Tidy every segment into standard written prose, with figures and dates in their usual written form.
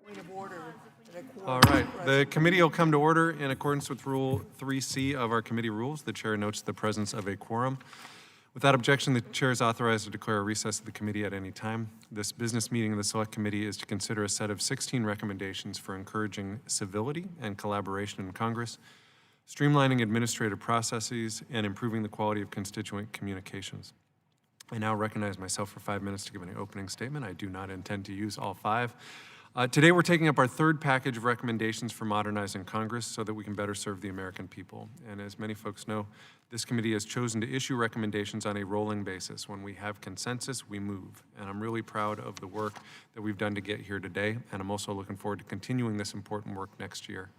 Point of order. All right, the committee will come to order in accordance with Rule 3C of our committee rules. The chair notes the presence of a quorum. Without objection, the chair is authorized to declare a recess of the committee at any time. This business meeting of the Select Committee is to consider a set of 16 recommendations for encouraging civility and collaboration in Congress, streamlining administrative processes, and improving the quality of constituent communications. I now recognize myself for 5 minutes to give an opening statement. I do not intend to use all 5. Today we're taking up our third package of recommendations for modernizing Congress so that we can better serve the American people. And as many folks know, this committee has chosen to issue recommendations on a rolling basis. When we have consensus, we move. And I'm really proud of the work that we've done to get here today, and I'm also looking forward to continuing this important work next year.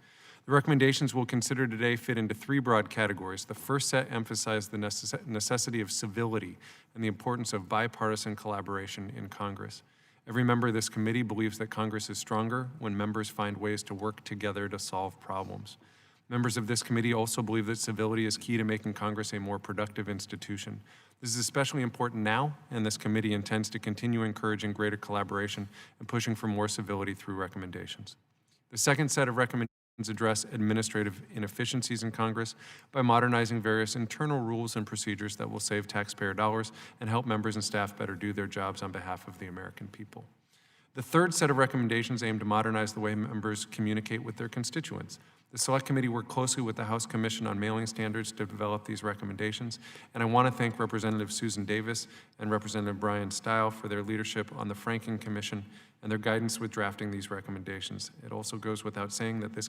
The recommendations we'll consider today fit into 3 broad categories. The first set emphasizes the necessity of civility and the importance of bipartisan collaboration in Congress. Every member of this committee believes that Congress is stronger when members find ways to work together to solve problems. Members of this committee also believe that civility is key to making Congress a more productive institution. This is especially important now, and this committee intends to continue encouraging greater collaboration and pushing for more civility through recommendations. The second set of recommendations address administrative inefficiencies in Congress by modernizing various internal rules and procedures that will save taxpayer dollars and help members and staff better do their jobs on behalf of the American people. The third set of recommendations aim to modernize the way members communicate with their constituents. The Select Committee worked closely with the House Commission on Mailing Standards to develop these recommendations, and I want to thank Representative Susan Davis and Representative Brian Stile for their leadership on the Franking Commission and their guidance with drafting these recommendations. It also goes without saying that this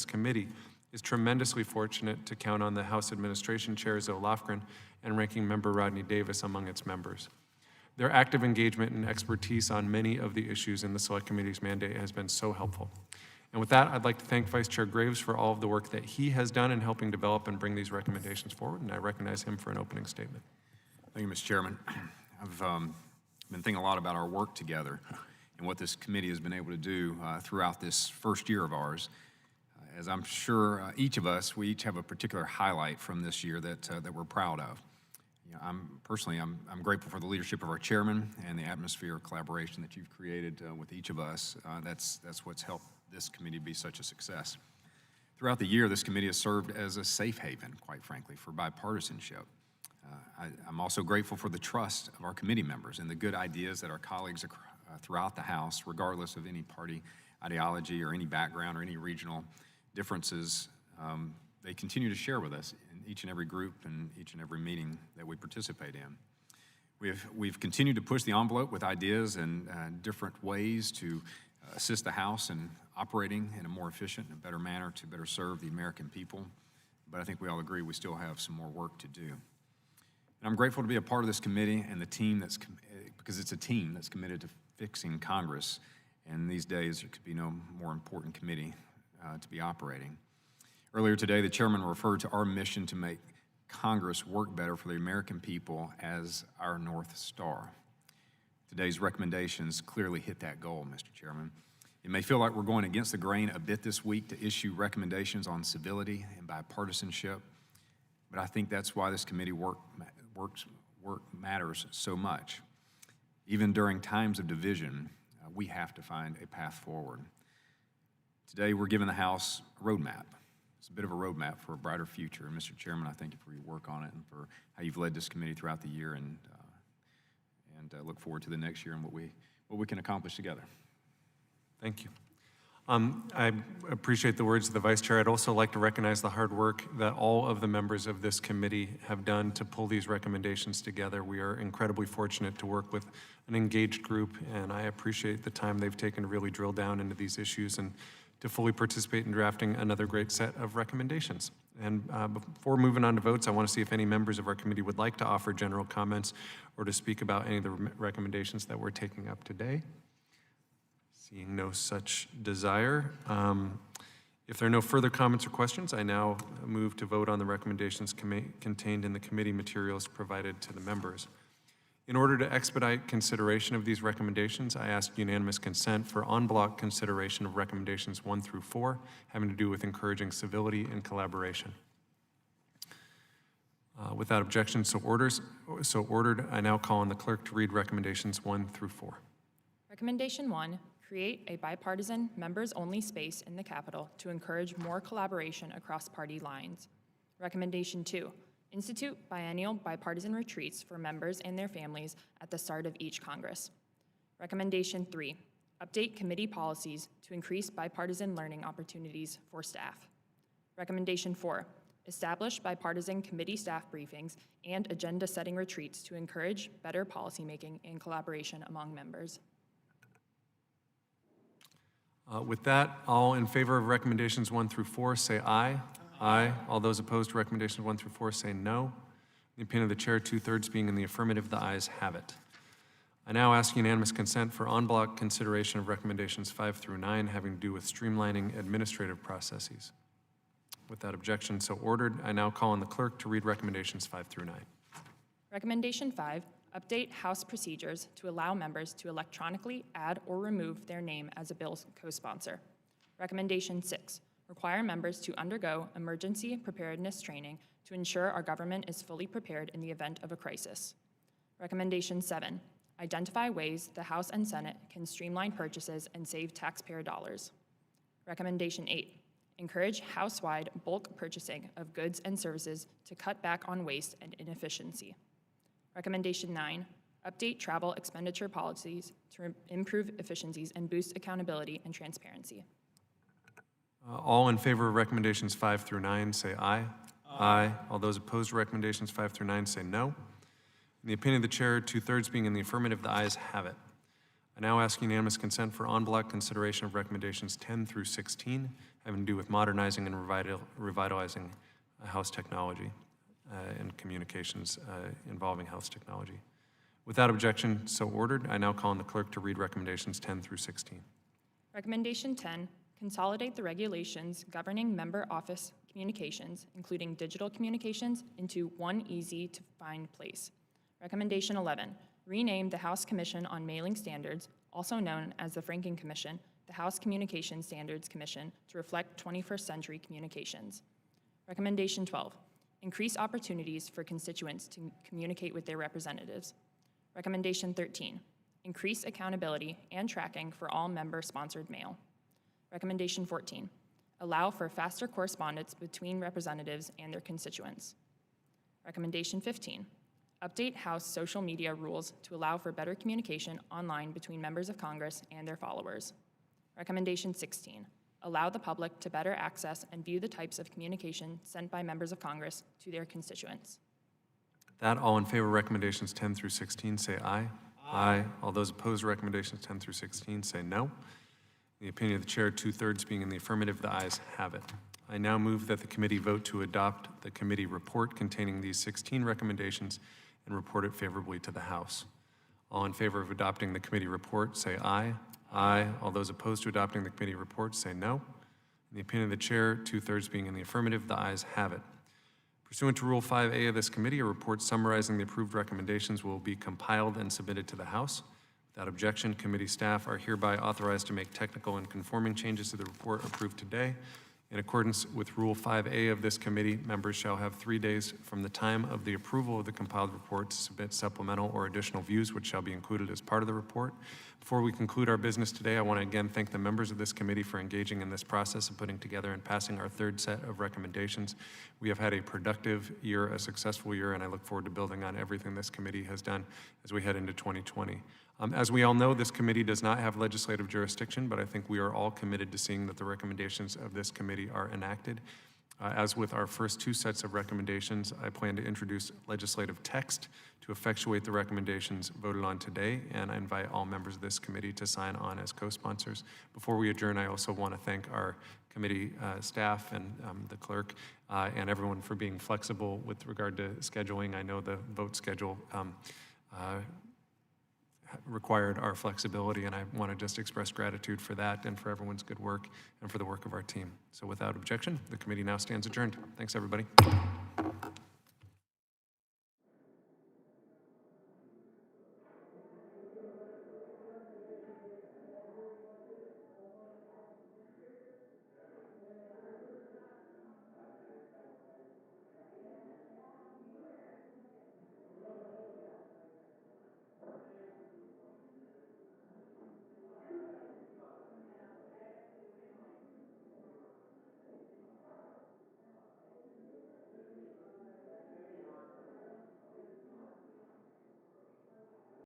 committee is tremendously fortunate to count on the House Administration Chair, Zoe Lofgren, and Ranking Member Rodney Davis among its members. Their active engagement and expertise on many of the issues in the Select Committee's mandate has been so helpful. And with that, I'd like to thank Vice Chair Graves for all of the work that he has done in helping develop and bring these recommendations forward, and I recognize him for an opening statement. Thank you, Mr. Chairman. I've been thinking a lot about our work together and what this committee has been able to do throughout this first year of ours. As I'm sure each of us, we each have a particular highlight from this year that we're proud of. You know, I'm grateful for the leadership of our chairman and the atmosphere of collaboration that you've created with each of us. That's what's helped this committee be such a success. Throughout the year, this committee has served as a safe haven, quite frankly, for bipartisanship. I'm also grateful for the trust of our committee members and the good ideas that our colleagues throughout the House, regardless of any party ideology or any background or any regional differences, they continue to share with us in each and every group and each and every meeting that we participate in. We've continued to push the envelope with ideas and different ways to assist the House in operating in a more efficient and better manner to better serve the American people. But I think we all agree we still have some more work to do. And I'm grateful to be a part of this committee and the team because it's a team that's committed to fixing Congress. And these days, there could be no more important committee to be operating. Earlier today, the chairman referred to our mission to make Congress work better for the American people as our North Star. Today's recommendations clearly hit that goal, Mr. Chairman. It may feel like we're going against the grain a bit this week to issue recommendations on civility and bipartisanship, but I think that's why this committee work matters so much. Even during times of division, we have to find a path forward. Today, we're giving the House a roadmap. It's a bit of a roadmap for a brighter future. And Mr. Chairman, I thank you for your work on it and for how you've led this committee throughout the year, and look forward to the next year and what we can accomplish together. Thank you. I appreciate the words of the Vice Chair. I'd also like to recognize the hard work that all of the members of this committee have done to pull these recommendations together. We are incredibly fortunate to work with an engaged group, and I appreciate the time they've taken to really drill down into these issues and to fully participate in drafting another great set of recommendations. And before moving on to votes, I want to see if any members of our committee would like to offer general comments or to speak about any of the recommendations that we're taking up today. Seeing no such desire, if there are no further comments or questions, I now move to vote on the recommendations contained in the committee materials provided to the members. In order to expedite consideration of these recommendations, I ask unanimous consent for en bloc consideration of recommendations 1 through 4, having to do with encouraging civility and collaboration. Without objection, so ordered, I now call on the clerk to read recommendations 1 through 4. Recommendation 1, create a bipartisan, members-only space in the Capitol to encourage more collaboration across party lines. Recommendation 2, institute biennial bipartisan retreats for members and their families at the start of each Congress. Recommendation 3, update committee policies to increase bipartisan learning opportunities for staff. Recommendation 4, establish bipartisan committee staff briefings and agenda-setting retreats to encourage better policymaking and collaboration among members. With that, all in favor of recommendations 1 through 4, say aye. Aye. All those opposed to recommendations 1 through 4, say no. In the opinion of the chair, 2/3 being in the affirmative, the ayes have it. I now ask unanimous consent for en bloc consideration of recommendations 5 through 9 having to do with streamlining administrative processes. Without objection, so ordered. I now call on the clerk to read recommendations 5 through 9. Recommendation 5, update House procedures to allow members to electronically add or remove their name as a bill co-sponsor. Recommendation 6, require members to undergo emergency preparedness training to ensure our government is fully prepared in the event of a crisis. Recommendation 7, identify ways the House and Senate can streamline purchases and save taxpayer dollars. Recommendation 8, encourage House-wide bulk purchasing of goods and services to cut back on waste and inefficiency. Recommendation 9, update travel expenditure policies to improve efficiencies and boost accountability and transparency. All in favor of recommendations 5 through 9, say aye. Aye. All those opposed to recommendations 5 through 9, say no. In the opinion of the chair, 2/3 being in the affirmative, the ayes have it. I now ask unanimous consent for en bloc consideration of recommendations 10 through 16 having to do with modernizing and revitalizing House technology and communications involving House technology. Without objection, so ordered. I now call on the clerk to read recommendations 10 through 16. Recommendation 10, consolidate the regulations governing member office communications, including digital communications, into one easy-to-find place. Recommendation 11, rename the House Commission on Mailing Standards, also known as the Franking Commission, the House Communication Standards Commission, to reflect 21st century communications. Recommendation 12, increase opportunities for constituents to communicate with their representatives. Recommendation 13, increase accountability and tracking for all member-sponsored mail. Recommendation 14, allow for faster correspondence between representatives and their constituents. Recommendation 15, update House social media rules to allow for better communication online between members of Congress and their followers. Recommendation 16, allow the public to better access and view the types of communication sent by members of Congress to their constituents. That, all in favor of recommendations 10 through 16, say aye. Aye. All those opposed to recommendations 10 through 16, say no. In the opinion of the chair, 2/3 being in the affirmative, the ayes have it. I now move that the committee vote to adopt the committee report containing these 16 recommendations and report it favorably to the House. All in favor of adopting the committee report, say aye. Aye. All those opposed to adopting the committee report, say no. In the opinion of the chair, 2/3 being in the affirmative, the ayes have it. Pursuant to Rule 5A of this committee, a report summarizing the approved recommendations will be compiled and submitted to the House. Without objection, committee staff are hereby authorized to make technical and conforming changes to the report approved today. In accordance with Rule 5A of this committee, members shall have 3 days from the time of the approval of the compiled report to submit supplemental or additional views, which shall be included as part of the report. Before we conclude our business today, I want to again thank the members of this committee for engaging in this process of putting together and passing our 3rd set of recommendations. We have had a productive year, a successful year, and I look forward to building on everything this committee has done as we head into 2020. As we all know, this committee does not have legislative jurisdiction, but I think we are all committed to seeing that the recommendations of this committee are enacted. As with our first 2 sets of recommendations, I plan to introduce legislative text to effectuate the recommendations voted on today, and I invite all members of this committee to sign on as co-sponsors. Before we adjourn, I also want to thank our committee staff and the clerk and everyone for being flexible with regard to scheduling. I know the vote schedule required our flexibility, and I want to just express gratitude for that and for everyone's good work and for the work of our team. So without objection, the committee now stands adjourned. Thanks, everybody.